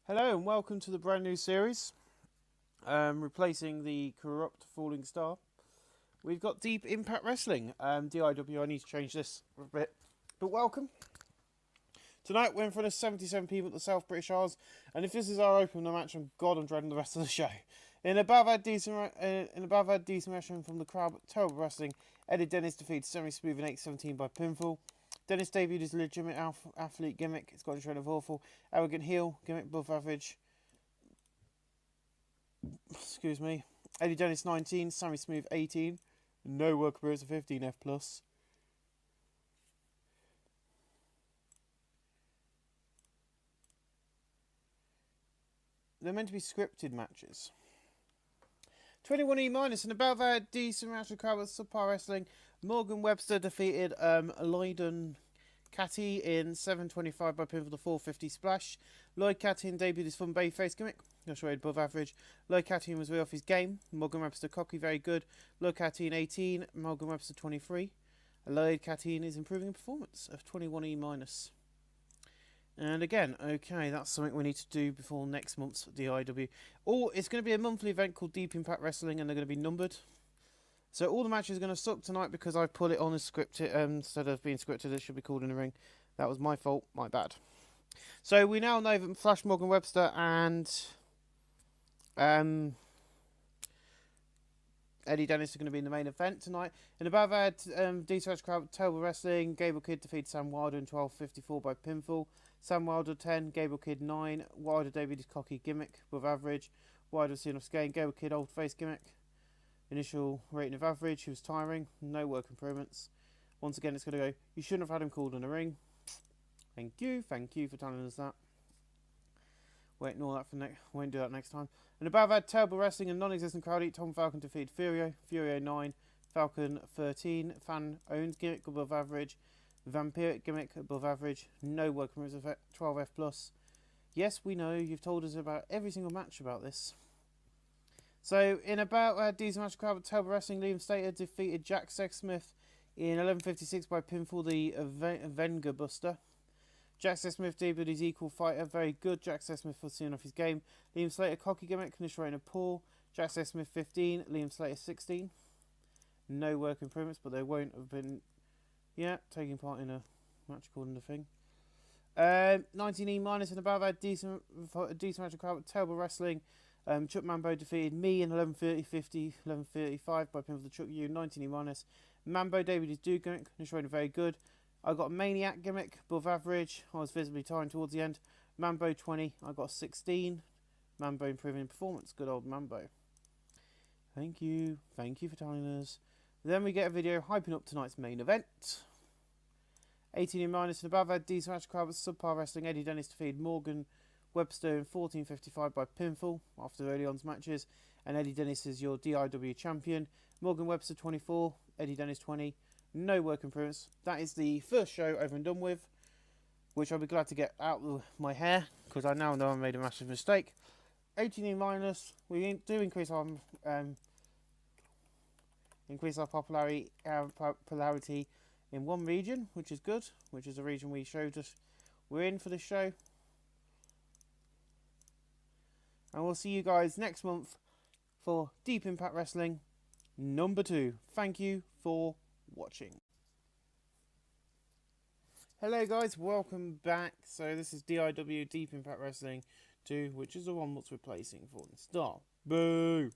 Hello and welcome to the brand new series, replacing the corrupt falling star. We've got Deep Impact Wrestling, DIW. I need to change this a bit, but welcome. Tonight we're in front of 77 people at the South British Isles, and if this is our opener match, I'm dreading the rest of the show. In a bad decent reaction from the crowd, but terrible wrestling, Eddie Dennis defeated Semi Smooth in 8:17 by pinfall. Dennis debuted his legitimate athlete gimmick. It's got a trend of awful. Arrogant heel gimmick above average. Excuse me. Eddie Dennis 19, Sammy Smooth 18. No work appearance of 15 F+. They're meant to be scripted matches. 21E minus and about that decent match of crowd with subpar wrestling. Morgan Webster defeated Lloydon Catty in 7:25 by pinfall to 450 splash. Lloyd Catty debuted his fun bayface gimmick. Just rated above average. Lloyd Catty was way off his game. Morgan Webster cocky, very good. Lloyd Catty 18, Morgan Webster 23. Lloyd Catty is improving in performance of 21E minus. And again, okay, that's something we need to do before next month's DIW. Or it's going to be a monthly event called Deep Impact Wrestling, and they're going to be numbered. So all the matches are going to suck tonight because I put it on as scripted instead of being scripted. It should be called in the ring. That was my fault, my bad. So we now know that Flash Morgan Webster and Eddie Dennis are going to be in the main event tonight. In the bad D-Search crowd, terrible wrestling. Gable Kidd defeated Sam Wilder in 12:54 by pinfall. Sam Wilder 10, Gable Kidd 9. Wilder debuted his cocky gimmick above average. Wilder was seen off scale. Gable Kidd old face gimmick. Initial rating of average. He was tiring. No work improvements. Once again, it's going to go. You shouldn't have had him called in the ring. Thank you for telling us that. Won't ignore that for won't do that next time. And above that, terrible wrestling and non-existent crowd heat. Tom Falcon defeated Furio. Furio 9, Falcon 13. Fan owns gimmick above average. Vampiric gimmick above average. No work moves effect. 12 F+. Yes, we know. You've told us about every single match about this. So in about decent match crowd with terrible wrestling, Liam Slater defeated Jack Sexsmith in 11:56 by pinfall, the Venger Buster. Jack Sexsmith debuted his equal fighter, very good. Jack Sexsmith was seen off his game. Liam Slater cocky gimmick, initial rating of poor. Jack Sexsmith 15, Liam Slater 16. No work improvements, but they won't have been taking part in a match according to the thing. 19E minus and above that decent match of crowd with terrible wrestling. Chuck Mambo defeated me in 11:35 by pinfall to Chuck U. 19E minus. Mambo debuted his dude gimmick, initial rating very good. I got a Maniac gimmick, above average. I was visibly tiring towards the end. Mambo 20, I got a 16. Mambo improving in performance. Good old Mambo. Thank you for telling us. Then we get a video hyping up tonight's main event. 18 in minus and above that decent match crowd with subpar wrestling. Eddie Dennis defeated Morgan Webster in 14:55 by pinfall after early on's matches. And Eddie Dennis is your DIW champion. Morgan Webster 24, Eddie Dennis 20. No work improvements. That is the first show over and done with, which I'll be glad to get out of my hair because I now know I made a massive mistake. 18 in minus. We do increase our popularity in one region, which is good. Which is the region we showed us we're in for this show. And we'll see you guys next month for Deep Impact Wrestling number 2. Thank you for watching. Hello guys, welcome back. So this is DIW Deep Impact Wrestling 2, which is the one that's replacing Fallen Star. Boo!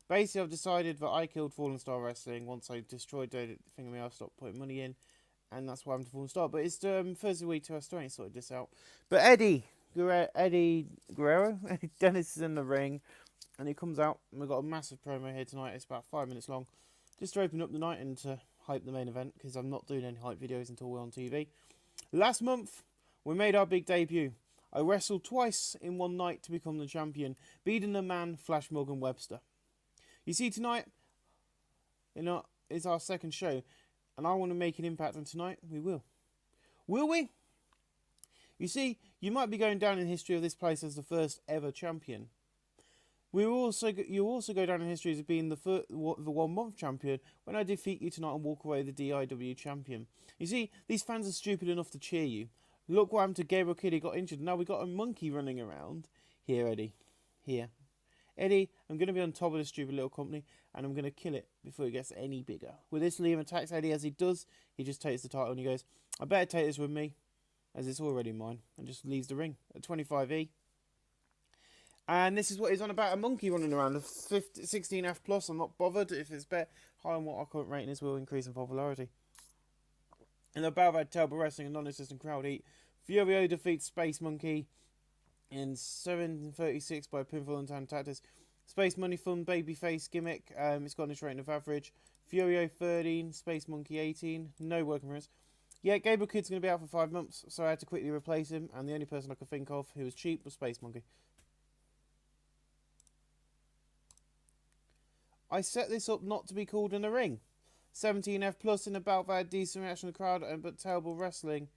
Basically, I've decided that I killed Fallen Star Wrestling once I destroyed the thing. I've stopped putting money in, and that's why I'm to Fallen Star. But it's Thursday week to us to sorted this out. But Eddie Dennis is in the ring, and he comes out, and we've got a massive promo here tonight. It's about 5 minutes long, just to open up the night and to hype the main event, because I'm not doing any hype videos until we're on TV. Last month, we made our big debut. I wrestled twice in one night to become the champion, beating the man Flash Morgan Webster. You see, tonight, it's our second show, and I want to make an impact, and tonight we will. Will we? You see, you might be going down in history of this place as the first ever champion. You also go down in history as being the 1 month champion when I defeat you tonight and walk away the DIW champion. You see, these fans are stupid enough to cheer you. Look what happened to Gabriel Kidd. He got injured. Now we got a monkey running around. Here, Eddie. Here. Eddie, I'm going to be on top of this stupid little company, and I'm going to kill it before it gets any bigger. With this, Liam attacks Eddie as he does. He just takes the title and he goes, I better take this with me, as it's already mine, and just leaves the ring at 25E. And this is what he's on about, a monkey running around. A 16F plus, I'm not bothered. If it's bet higher than what our current rating is, will increase in popularity. In the battle of Table Wrestling, a non-existent crowd heat, Furio defeats Space Monkey in 7:36 by pinfall and time tactics. Space Money Fun babyface gimmick. It's got a rating of average. Furio 13, Space Monkey 18. No working for us. Yeah, Gabriel Kidd's going to be out for 5 months, so I had to quickly replace him. And the only person I could think of who was cheap was Space Monkey. I set this up not to be called in a ring. 17F plus in a bout that had decent reaction of the crowd, but terrible wrestling.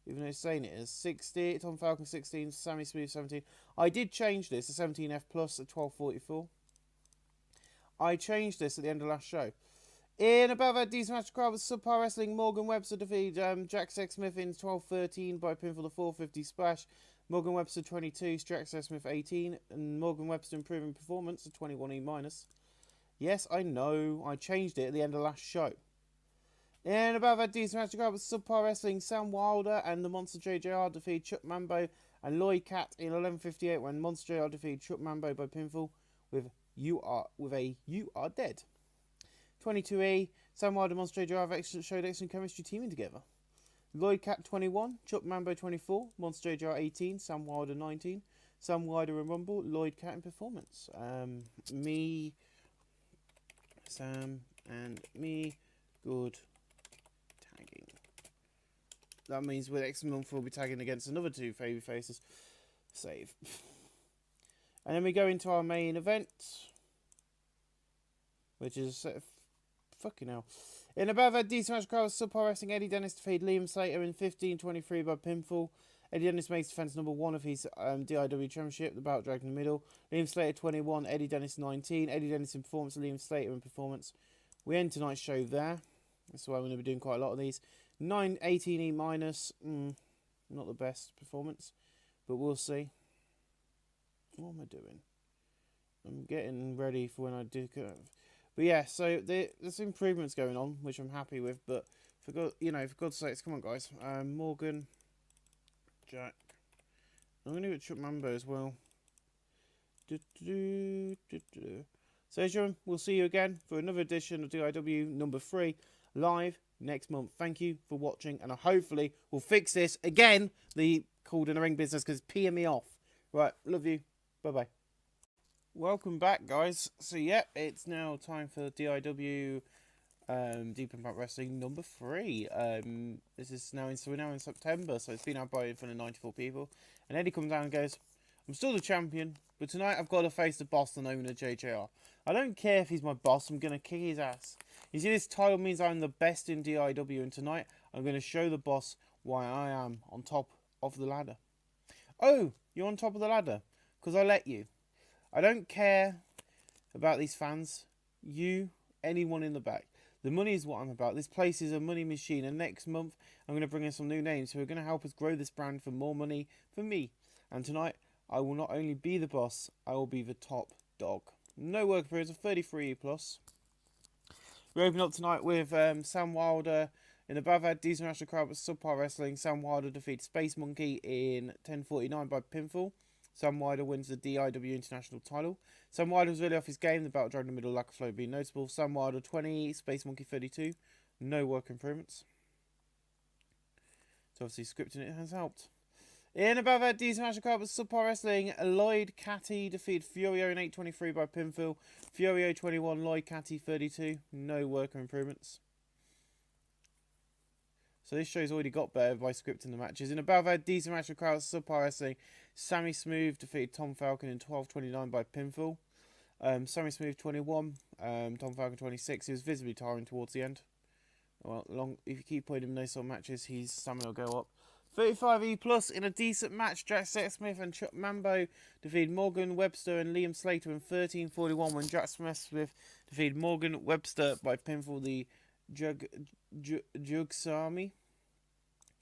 Even though it's saying it is 60, Tom Falcon 16, Sammy Smooth 17. I did change this to 17F plus at 12:44. I changed this at the end of last show. In about that decent match, crowd with subpar wrestling. Morgan Webster defeated Jack Sexsmith in 12:13 by pinfall the 450 splash. Morgan Webster 22, Jack Sexsmith 18, and Morgan Webster improving performance to 21E minus. Yes, I know. I changed it at the end of last show. In about that decent match, crowd with subpar wrestling. Sam Wilder and the Monster JJR defeated Chuck Mambo and Lloyd Cat in 11:58 when Monster JR defeated Chuck Mambo by pinfall with You Are Dead. 22E, Sam Wilder and Monster JR showed excellent chemistry teaming together. Lloyd Cat 21, Chuck Mambo 24, Monster JR 18, Sam Wilder 19, Sam Wilder in Rumble, Lloyd Cat in performance. Me, Sam, and me, good tagging. That means with next month we'll be tagging against another two baby faces. Save. And then we go into our main event, which is fucking hell. In about that decent match, crowd subpar wrestling. Eddie Dennis defeated Liam Slater in 15:23 by pinfall. Eddie Dennis makes defense number 1 of his DIW championship. The bout dragged in the middle. Liam Slater 21, Eddie Dennis 19. Eddie Dennis in performance, Liam Slater in performance. We end tonight's show there. That's why we're going to be doing quite a lot of these. 18E minus. Not the best performance, but we'll see. What am I doing? I'm getting ready for when I do. But yeah, so there's improvements going on, which I'm happy with. But for God's sakes, come on, guys. Morgan, Jack. I'm going to do Chuck Mambo as well. So, Jerome, we'll see you again for another edition of DIW number 3 live next month. Thank you for watching, and hopefully we'll fix this again, the called in the ring business, because it's peeing me off. Right, love you. Bye bye. Welcome back, guys. So yeah, it's now time for DIW Deep Impact Wrestling number 3. This is now in September, so it's been out by in front of 94 people. And Eddie comes down and goes, I'm still the champion, but tonight I've got to face the boss, the owner, JJR. I don't care if he's my boss, I'm going to kick his ass. You see, this title means I'm the best in DIW, and tonight I'm going to show the boss why I am on top of the ladder. Oh, you're on top of the ladder? Because I let you. I don't care about these fans. You, anyone in the back. The money is what I'm about. This place is a money machine, and next month I'm going to bring in some new names who are going to help us grow this brand for more money for me. And tonight I will not only be the boss, I will be the top dog. No work periods of 33 plus. We open up tonight with Sam Wilder in the Bavad decent national crowd with subpar wrestling. Sam Wilder defeats Space Monkey in 10:49 by pinfall. Sam Wilder wins the DIW International title. Sam Wilder was really off his game. The battle dragged in the middle, lack of flow being noticeable. Sam Wilder 20, Space Monkey 32. No work improvements. So obviously scripting it has helped. In above that decent match card with subpar wrestling, Lloyd Catty defeated Furio in 8:23 by pinfall. Furio 21, Lloyd Catty 32. No work improvements. So this show's already got better by scripting the matches. In above that decent match of crowd subpar wrestling, Sammy Smooth defeated Tom Falcon in 12:29 by pinfall. Sammy Smooth 21, Tom Falcon 26. He was visibly tiring towards the end. Well, if you keep putting him in those sort of matches, his stamina will go up. 35E plus in a decent match. Jack Sexsmith and Chuck Mambo defeated Morgan Webster and Liam Slater in 13:41 when Jack Sexsmith defeated Morgan Webster by pinfall. The Jugsami.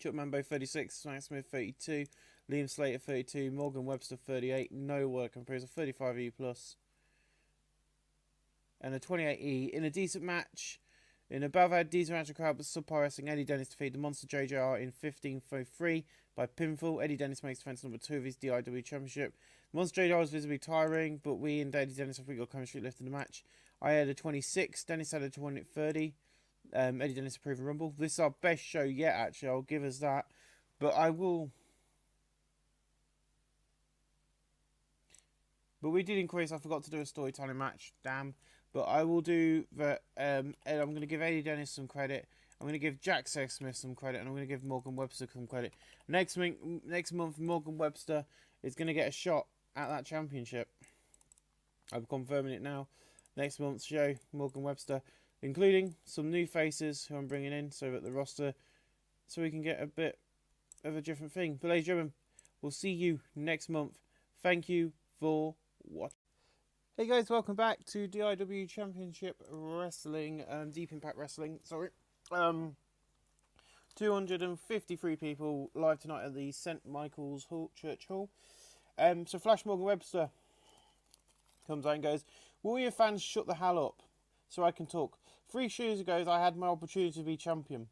Chuck Mambo 36, Smack Smith 32, Liam Slater 32, Morgan Webster 38, No Work Improves a 35E plus, and a 28E in a decent match. In a above ad decent match, crowd but subpar wrestling, Eddie Dennis defeated the Monster JJR in 15:03 by pinfall. Eddie Dennis makes defense number 2 of his DIW championship. Monster JJR was visibly tiring, but we and Eddie Dennis have got chemistry left in the match. I had a 26, Dennis had a 30. Eddie Dennis approved a rumble. This is our best show yet, actually. I'll give us that. But I will. But we did increase. I forgot to do a storytelling match. Damn. But I will do the. I'm going to give Eddie Dennis some credit. I'm going to give Jack Sexsmith some credit, and I'm going to give Morgan Webster some credit. Next month, Morgan Webster is going to get a shot at that championship. I'm confirming it now. Next month's show, Morgan Webster, including some new faces who I'm bringing in, so that the roster, so we can get a bit of a different thing. But ladies and gentlemen, we'll see you next month. Thank you for watching. Hey guys, welcome back to DIW Championship Wrestling, Deep Impact Wrestling, sorry. 253 people live tonight at the St. Michael's Church Hall. So Flash Morgan Webster comes out and goes, "Will your fans shut the hell up so I can talk? 3 shows ago, I had my opportunity to be champion.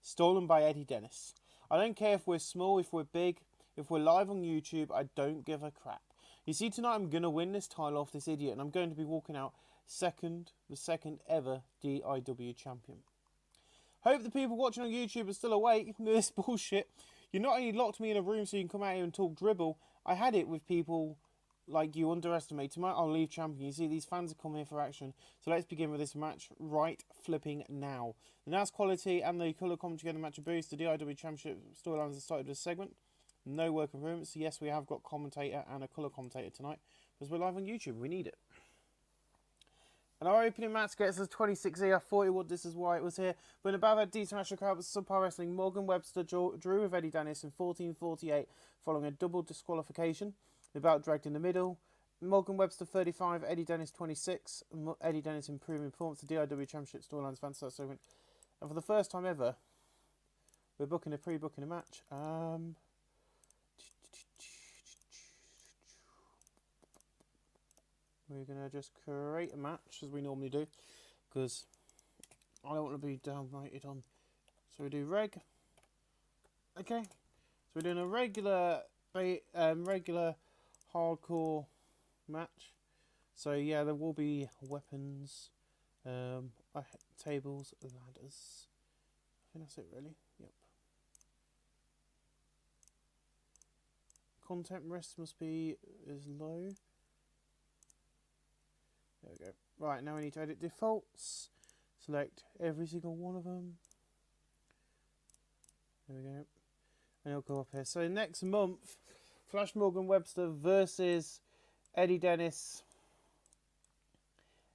Stolen by Eddie Dennis. I don't care if we're small, if we're big, if we're live on YouTube, I don't give a crap. You see, tonight I'm going to win this title off this idiot, and I'm going to be walking out the second ever DIW champion. Hope the people watching on YouTube are still awake to this bullshit. You not only locked me in a room so you can come out here and talk dribble, I had it with people like you underestimate. Tonight I'll leave champion. You see, these fans are coming here for action. So let's begin with this match right flipping now. The NAS quality and the colour commentary together match a boost. The DIW championship storylines have started this segment. No work improvements. Yes, we have got commentator and a colour commentator tonight because we're live on YouTube. We need it. And our opening match gets us 26E. I thought it would. This is why it was here. But in above that decent match, crowd was subpar wrestling. Morgan Webster drew with Eddie Dennis in 14:48 following a double disqualification. The bout dragged in the middle. Morgan Webster 35, Eddie Dennis 26. Eddie Dennis improving performance. The DIW Championship storylines fantastic segment. And for the first time ever, we're pre-booking a match. We're going to just create a match as we normally do, because I don't want to be dominated on. So we do reg. Okay. So we're doing a regular hardcore match. So yeah, there will be weapons, tables, ladders. I think that's it really. Yep. Content rest must be as low. There we go. Right, now we need to edit defaults. Select every single one of them. There we go. And it'll go up here. So next month, Flash Morgan Webster versus Eddie Dennis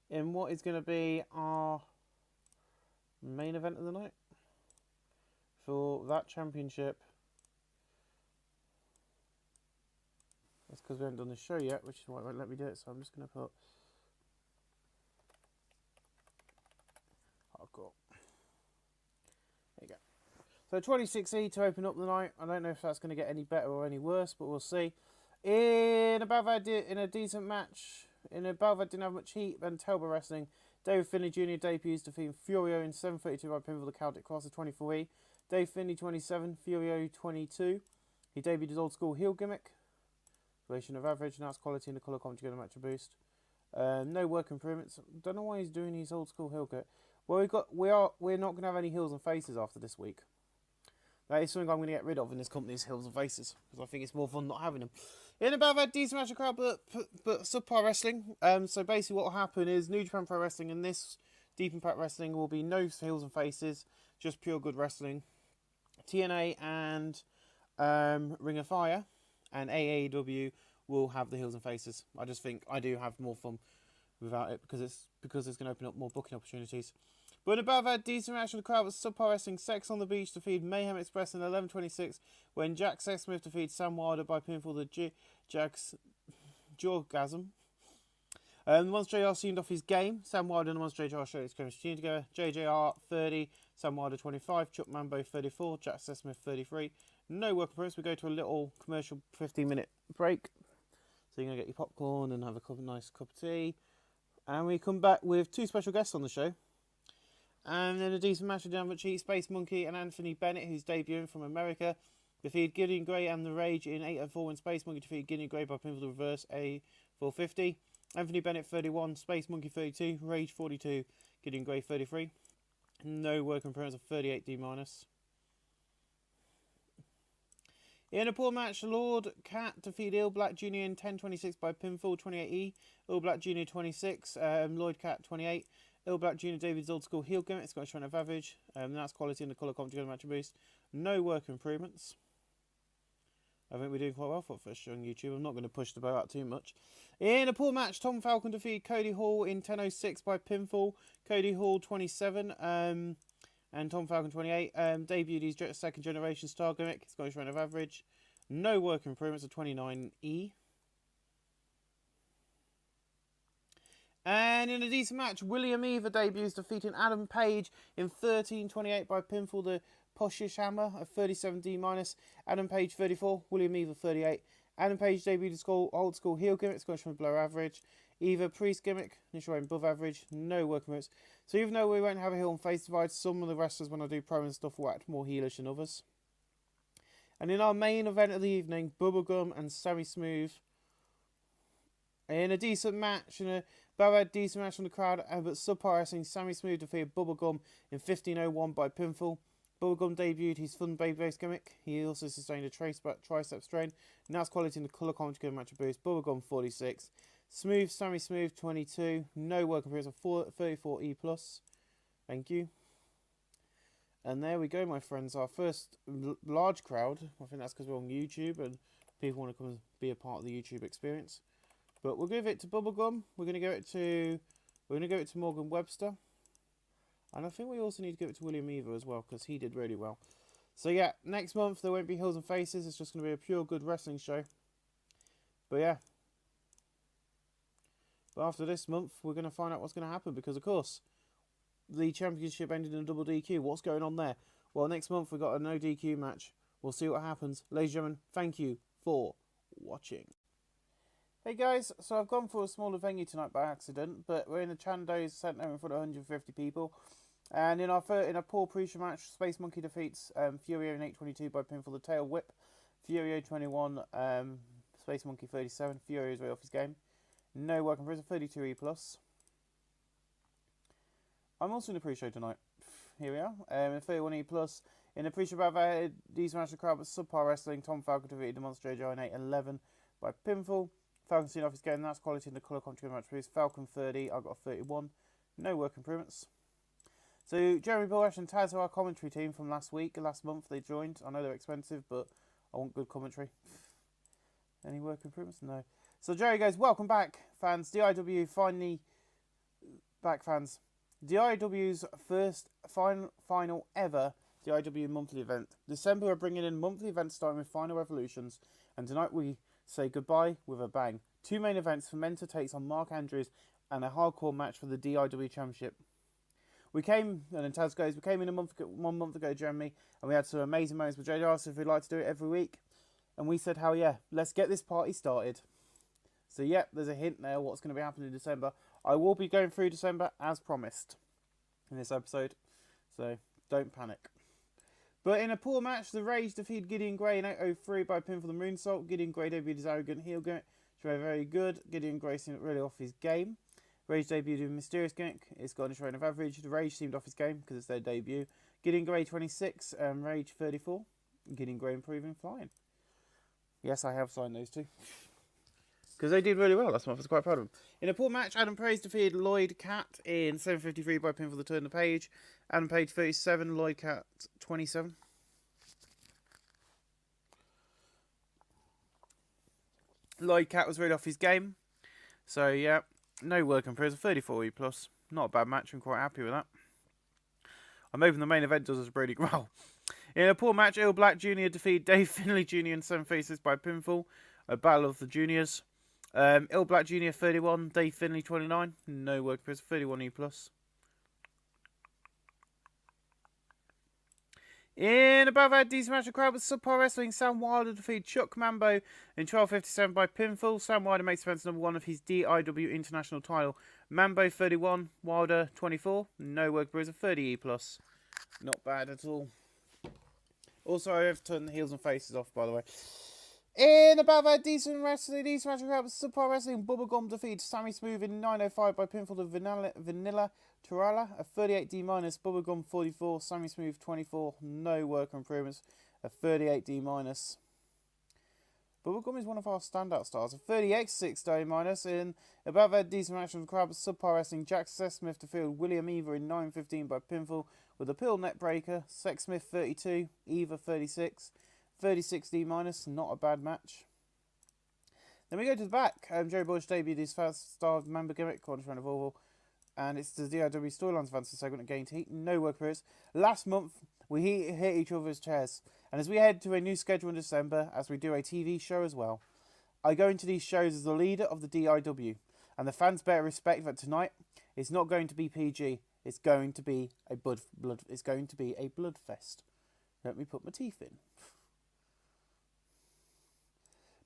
in what is going to be our main event of the night for that championship. That's because we haven't done the show yet, which is why it won't let me do it. So I'm just going to put hardcore. There you go. So 26E to open up the night. I don't know if that's going to get any better or any worse, but we'll see. In a decent match, in a Balva didn't have much heat, then Telba Wrestling. Dave Finley Jr. debuts defeating Furio in 7:32 by pinfall the Celtic Cross of 24E. Dave Finley 27, Furio 22. He debuted his old school heel gimmick. Relation of average, and that's quality in the colour commentary together match a boost. No work improvements. Don't know why he's doing his old school heel gimmick. Well, we're not going to have any heels and faces after this week. That is something I'm going to get rid of in this company's heels and faces, because I think it's more fun not having them. In about that decent match of crowd, but subpar wrestling. So basically what will happen is New Japan Pro Wrestling and this Deep Impact Wrestling will be no heels and faces, just pure good wrestling. TNA and Ring of Fire and AAW will have the heels and faces. I just think I do have more fun without it because it's going to open up more booking opportunities. But above that decent match of the crowd was subpar wrestling. Sex on the Beach defeated Mayhem Express in 11:26 when Jack Sexsmith defeated Sam Wilder by pinfall the Jack's Jawgasm. Once JR seemed off his game, Sam Wilder and once JR showed his chemistry together. JJR 30, Sam Wilder 25, Chuck Mambo 34, Jack Smith 33. No work in progress. We go to a little commercial 15-minute break. So you're going to get your popcorn and have a nice cup of tea. And we come back with 2 special guests on the show. And then a decent match of down Cheat, Space Monkey and Anthony Bennett, who's debuting from America. Defeated Gideon Gray and The Rage in 8:04 when Space Monkey defeated Gideon Gray by pinfall to reverse A450. Anthony Bennett 31, Space Monkey 32, Rage 42, Gideon Gray 33. No work appearance of 38D-. In a poor match, Lord Cat defeated Ill Black Jr. in 10:26 by pinfall 28E. Ill Black Jr. 26, Lloyd Cat 28. Ill Black Jr. David's old school heel gimmick. It's got a strength of average. That's quality in the colour commentary match boost. No work improvements. I think we're doing quite well for the first show on YouTube. I'm not going to push the boat out too much. In a poor match, Tom Falcon defeated Cody Hall in 10:06 by pinfall. Cody Hall 27 and Tom Falcon 28. Debuted his second generation star gimmick. It's got a strength of average. No work improvements of 29E. And in a decent match, William Eva debuts defeating Adam Page in 13:28 by pinfall. The Poshish Hammer of 37D-. Adam Page 34, William Eva 38. Adam Page debuted his old school heel gimmick. It's got from below average. Eva Priest gimmick, initial rating above average. No work moves. So even though we won't have a heel and face divide, some of the wrestlers when I do promo and stuff will act more heelish than others. And in our main event of the evening, Bubblegum and Sammy Smooth. In a decent match, decent match from the crowd, but subpar wrestling, Sammy Smooth defeated Bubblegum in 15:01 by pinfall. Bubblegum debuted his fun babyface gimmick. He also sustained a tricep strain. And that's quality in the colour commentary match boost. Bubblegum 46. Sammy Smooth 22. No work appearance of 34E+. Thank you. And there we go, my friends. Our first large crowd. I think that's because we're on YouTube and people want to come and be a part of the YouTube experience. But we'll give it to Bubblegum. We're going to give it to Morgan Webster. And I think we also need to give it to William Eva as well, because he did really well. So yeah, next month there won't be Heels and Faces. It's just going to be a pure good wrestling show. But yeah. But after this month, we're going to find out what's going to happen. Because of course, the championship ended in a double DQ. What's going on there? Well, next month we've got a no DQ match. We'll see what happens. Ladies and gentlemen, thank you for watching. Hey guys, so I've gone for a smaller venue tonight by accident, but we're in the Chandos Centre in front of 150 people. And in a poor pre-show match, Space Monkey defeats Furio in 8:22 by pinfall the tail whip. Furio 21, Space Monkey 37. Furio is way off his game. No working for his 32E+. I'm also in the pre-show tonight. Here we are. 31E+. In the pre-show battle, these matches the crowd was subpar wrestling. Tom Falcon defeated the Monster JJ in 8:11 by pinfall. Falcon seen off his game. That's quality in the colour commentary match boost. Falcon 30. I've got a 31. No work improvements. So Jeremy Bulrash and Taz are our commentary team from last month. They joined. I know they're expensive, but I want good commentary. Any work improvements? No. So Jerry goes, welcome back, fans. DIW finally back, fans. DIW's first final ever DIW monthly event. December we're bringing in monthly events starting with Final Revolutions, and tonight we say goodbye with a bang. 2 main events for Mentor takes on Mark Andrews and a hardcore match for the DIW Championship. We came, and then Taz goes, we came in 1 month ago, Jeremy, and we had some amazing moments with JJ asked if we'd like to do it every week. And we said, hell yeah, let's get this party started. So yeah, there's a hint there what's going to be happening in December. I will be going through December as promised in this episode, so don't panic. But in a poor match, The Rage defeated Gideon Gray in 8:03 by pinfall the moonsault. Gideon Gray debuted his arrogant heel gimmick, which was very good. Gideon Gray seemed really off his game. Rage debuted with a mysterious gimmick. It's got a rating of average. The Rage seemed off his game because it's their debut. Gideon Gray 26, Rage 34. Gideon Gray improving, flying. Yes, I have signed those two. Because they did really well last month. I was quite proud of them. In a poor match, Adam Page defeated Lloyd Cat in 7:53 by pinfall the turn the page. Adam Page 37, Lloyd Cat 27. Lloyd Cat was really off his game. So yeah, no working for us. 34E+. Not a bad match. I'm quite happy with that. I'm hoping the main event does as really well. In a poor match, Ill Black Jr. defeated Dave Finlay Jr. in 7 faces by pinfall. A battle of the juniors. Ill Black Jr. 31, Dave Finlay 29. No work for us. 31E+. In above our decent match, the crowd with subpar wrestling. Sam Wilder defeated Chuck Mambo in 12:57 by pinfall. Sam Wilder makes defense number 1 of his DIW international title. Mambo 31, Wilder 24. No work bruiser 30E plus. Not bad at all. Also, I have turned the heels and faces off, by the way. In above our decent wrestling, decent match, crowd with subpar wrestling. Bubblegum defeated Sammy Smooth in 9:05 by pinfall to Vanilla Turala, a 38D minus, Bubblegum 44, Sammy Smooth 24, no work improvements, a 38D minus. Bubblegum is one of our standout stars, a 30X6D minus. In above a decent match of the crowd with subpar wrestling, Jack Sexsmith defeated William Eva in 9:15 by pinfall with a pill net breaker, Sexsmith 32, Eva 36, 36D minus, not a bad match. Then we go to the back. Joe Bush debuted his first star member gimmick, Cornerstone of Oval. And it's the DIW Storylines Fantasy segment again to heat. No work for us. Last month, we hit each other's chairs. And as we head to a new schedule in December, as we do a TV show as well, I go into these shows as the leader of the DIW. And the fans better respect that tonight, it's not going to be PG. It's going to be a blood fest. Let me put my teeth in.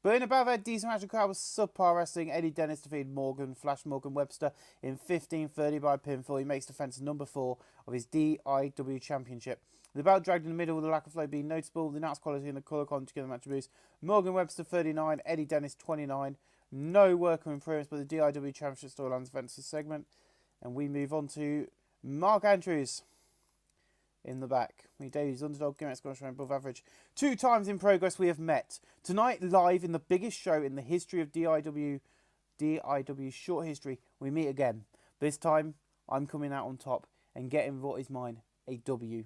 But in above a decent match, the crowd was subpar wrestling. Eddie Dennis defeated Flash Morgan Webster in 15:30 by pinfall. He makes defense number 4 of his DIW championship. The belt dragged in the middle with the lack of flow being noticeable. The announced quality and the colour con together match boost. Morgan Webster 39, Eddie Dennis 29. No work or improvements, but the DIW championship storylines events this segment. And we move on to Mark Andrews. In the back, he debuts underdog gimmick scoring above average. 2 times in progress we have met. Tonight, live in the biggest show in the history of DIW's short history, we meet again. This time, I'm coming out on top and getting what is mine, a W.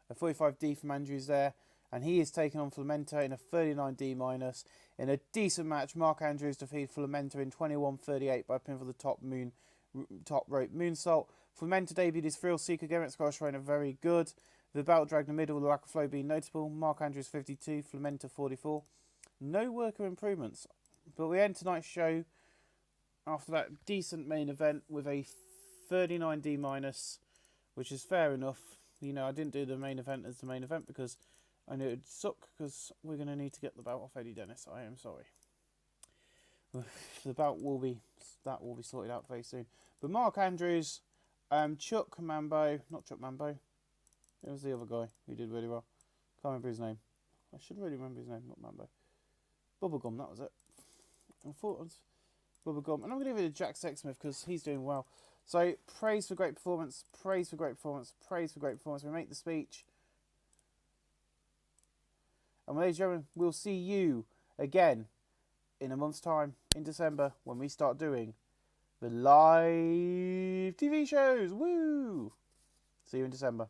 A 45D from Andrews there, and he is taking on Flamenta in a 39D minus. In a decent match, Mark Andrews defeated Flamenta in 21:38 by pinfall the top rope moonsault. Flamenta debuted his Thrill Seeker gimmick, Scottish Trainer, very good. The belt dragged in the middle with the lack of flow being notable. Mark Andrews 52, Flamenta 44. No worker improvements. But we end tonight's show after that decent main event with a 39D minus, which is fair enough. You know, I didn't do the main event as the main event because I knew it would suck because we're going to need to get the belt off Eddie Dennis. I am sorry. The belt will be sorted out very soon. But Mark Andrews, Chuck Mambo, not Chuck Mambo. It was the other guy who did really well. Can't remember his name. I should really remember his name, not Mambo. Bubblegum, that was it. I thought it was Bubblegum. And I'm going to give it to Jack Sexsmith because he's doing well. So, praise for great performance, praise for great performance, praise for great performance. We make the speech. And ladies and gentlemen, we'll see you again in a month's time, in December, when we start doing the live TV shows. Woo! See you in December.